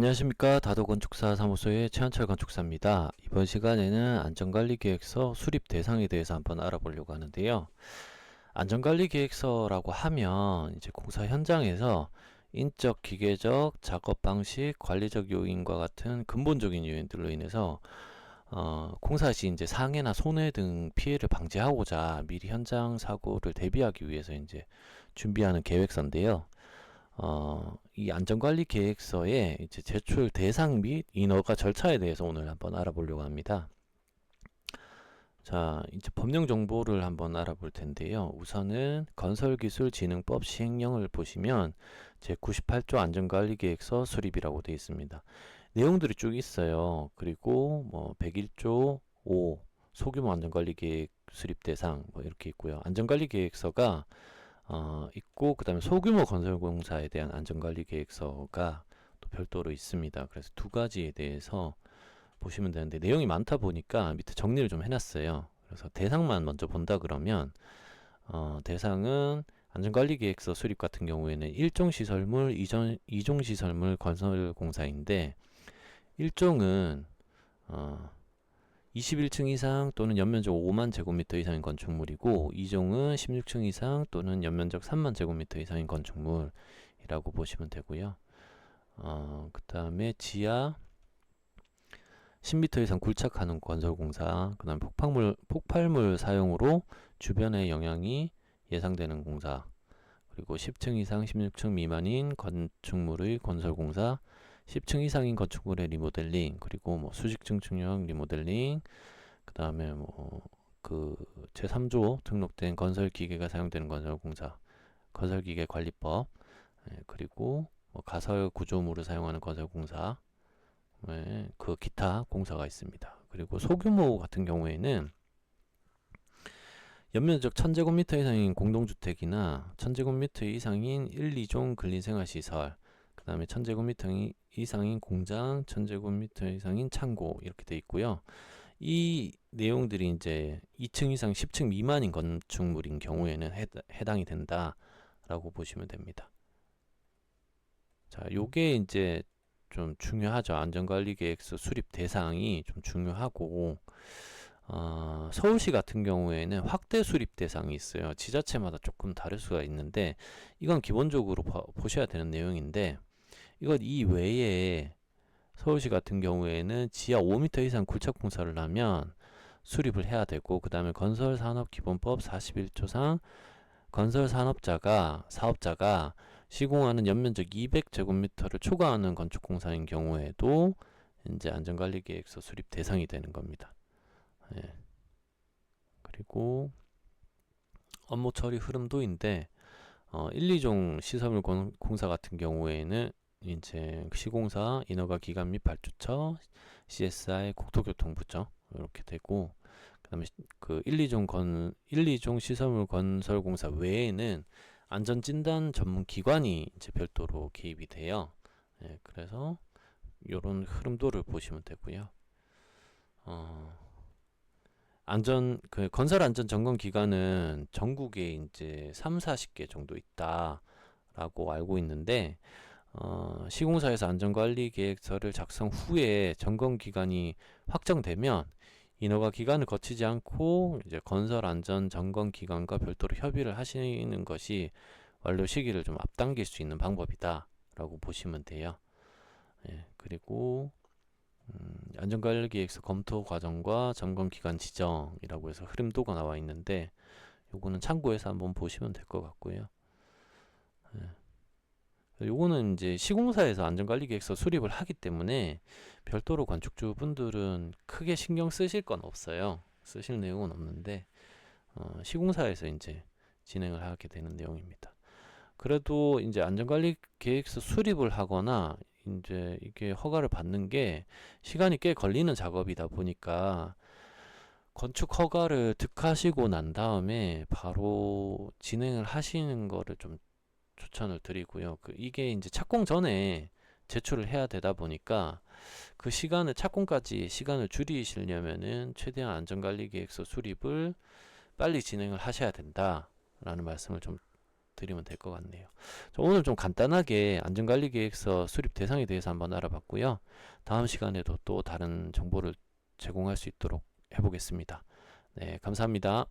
안녕하십니까. 다도건축사 사무소의 최한철 건축사입니다. 이번 시간에는 안전관리계획서 수립 대상에 대해서 한번 알아보려고 하는데요. 안전관리계획서라고 하면 이제 공사 현장에서 인적, 기계적, 작업 방식, 관리적 요인과 같은 근본적인 요인들로 인해서 공사 시 이제 상해나 손해 등 피해를 방지하고자 미리 현장 사고를 대비하기 위해서 이제 준비하는 계획서인데요. 이 안전관리 계획서의 이제 제출 대상 및 인허가 절차에 대해서 오늘 한번 알아보려고 합니다. 자, 이제 법령 정보를 한번 알아볼 텐데요. 우선은 건설기술진흥법 시행령을 보시면 제98조 안전관리계획서 수립이라고 되어 있습니다. 내용들이 쭉 있어요. 그리고 뭐 101조 5 소규모 안전관리계획 수립 대상 뭐 이렇게 있고요. 안전관리계획서가 있고, 그 다음에 소규모 건설공사에 대한 안전관리계획서가 또 별도로 있습니다. 그래서 두 가지에 대해서 보시면 되는데, 내용이 많다 보니까 밑에 정리를 좀 해놨어요. 그래서 대상만 먼저 본다 그러면 대상은 안전관리계획서 수립 같은 경우에는 일종시설물, 이종시설물 건설공사인데, 일종은 21층 이상 또는 연면적 5만 제곱미터 이상인 건축물이고, 2종은 16층 이상 또는 연면적 3만 제곱미터 이상인 건축물이라고 보시면 되고요. 그 다음에 지하 10m 이상 굴착하는 건설공사, 그 다음에 폭발물 사용으로 주변의 영향이 예상되는 공사, 그리고 10층 이상 16층 미만인 건축물의 건설공사, 10층 이상인 건축물의 리모델링, 그리고 뭐 수직 증축형 리모델링, 그 다음에 뭐 그 제3조 등록된 건설기계가 사용되는 건설공사, 건설기계관리법, 그리고 뭐 가설 구조물을 사용하는 건설공사, 그 기타 공사가 있습니다. 그리고 소규모 같은 경우에는 연면적 1000제곱미터 이상인 공동주택이나 1000제곱미터 이상인 1, 2종 근린생활시설, 그 다음에 1000제곱미터 이상인 공장, 1000제곱미터 이상인 창고, 이렇게 돼 있고요. 이 내용들이 이제 2층 이상 10층 미만인 건축물인 경우에는 해당이 된다라고 보시면 됩니다. 자, 요게 이제 좀 중요하죠. 안전관리계획서 수립 대상이 좀 중요하고, 서울시 같은 경우에는 확대 수립 대상이 있어요. 지자체마다 조금 다를 수가 있는데, 이건 기본적으로 보셔야 되는 내용인데, 이건 이 외에 서울시 같은 경우에는 지하 5m 이상 굴착 공사를 하면 수립을 해야 되고, 그 다음에 건설산업기본법 41조상 사업자가 시공하는 연면적 200제곱미터를 초과하는 건축공사인 경우에도 이제 안전관리계획서 수립 대상이 되는 겁니다. 예. 그리고 업무 처리 흐름도인데, 1, 2종 시설물 공사 같은 경우에는 이제 시공사, 인허가 기관 및 발주처, CSI, 국토교통부죠. 이렇게 되고, 그다음에 그 1, 2종 시설물 건설공사 외에는 안전진단 전문 기관이 이제 별도로 개입이 돼요. 그래서 요런 흐름도를 보시면 되고요. 건설 안전 점검 기관은 전국에 이제 3, 40개 정도 있다라고 알고 있는데, 시공사에서 안전관리 계획서를 작성 후에 점검 기간이 확정되면 인허가 기간을 거치지 않고 이제 건설 안전 점검 기관과 별도로 협의를 하시는 것이 완료 시기를 좀 앞당길 수 있는 방법이다라고 보시면 돼요. 그리고 안전관리계획서 검토 과정과 점검기간 지정이라고 해서 흐름도가 나와 있는데, 요거는 참고해서 한번 보시면 될 것 같고요. 요거는 이제 시공사에서 안전관리계획서 수립을 하기 때문에 별도로 건축주분들은 크게 신경 쓰실 건 없어요. 쓰실 내용은 없는데, 시공사에서 이제 진행을 하게 되는 내용입니다. 그래도 이제 안전관리계획서 수립을 하거나 이제 이게 허가를 받는 게 시간이 꽤 걸리는 작업이다 보니까, 건축 허가를 득하시고 난 다음에 바로 진행을 하시는 거를 좀 추천을 드리고요. 이게 이제 착공 전에 제출을 해야 되다 보니까 그 시간을, 착공까지 시간을 줄이시려면은 최대한 안전관리계획서 수립을 빨리 진행을 하셔야 된다라는 말씀을 좀 드리면 될 것 같네요. 자, 오늘 좀 간단하게 안전관리계획서 수립 대상에 대해서 한번 알아봤고요. 다음 시간에도 또 다른 정보를 제공할 수 있도록 해보겠습니다. 네, 감사합니다.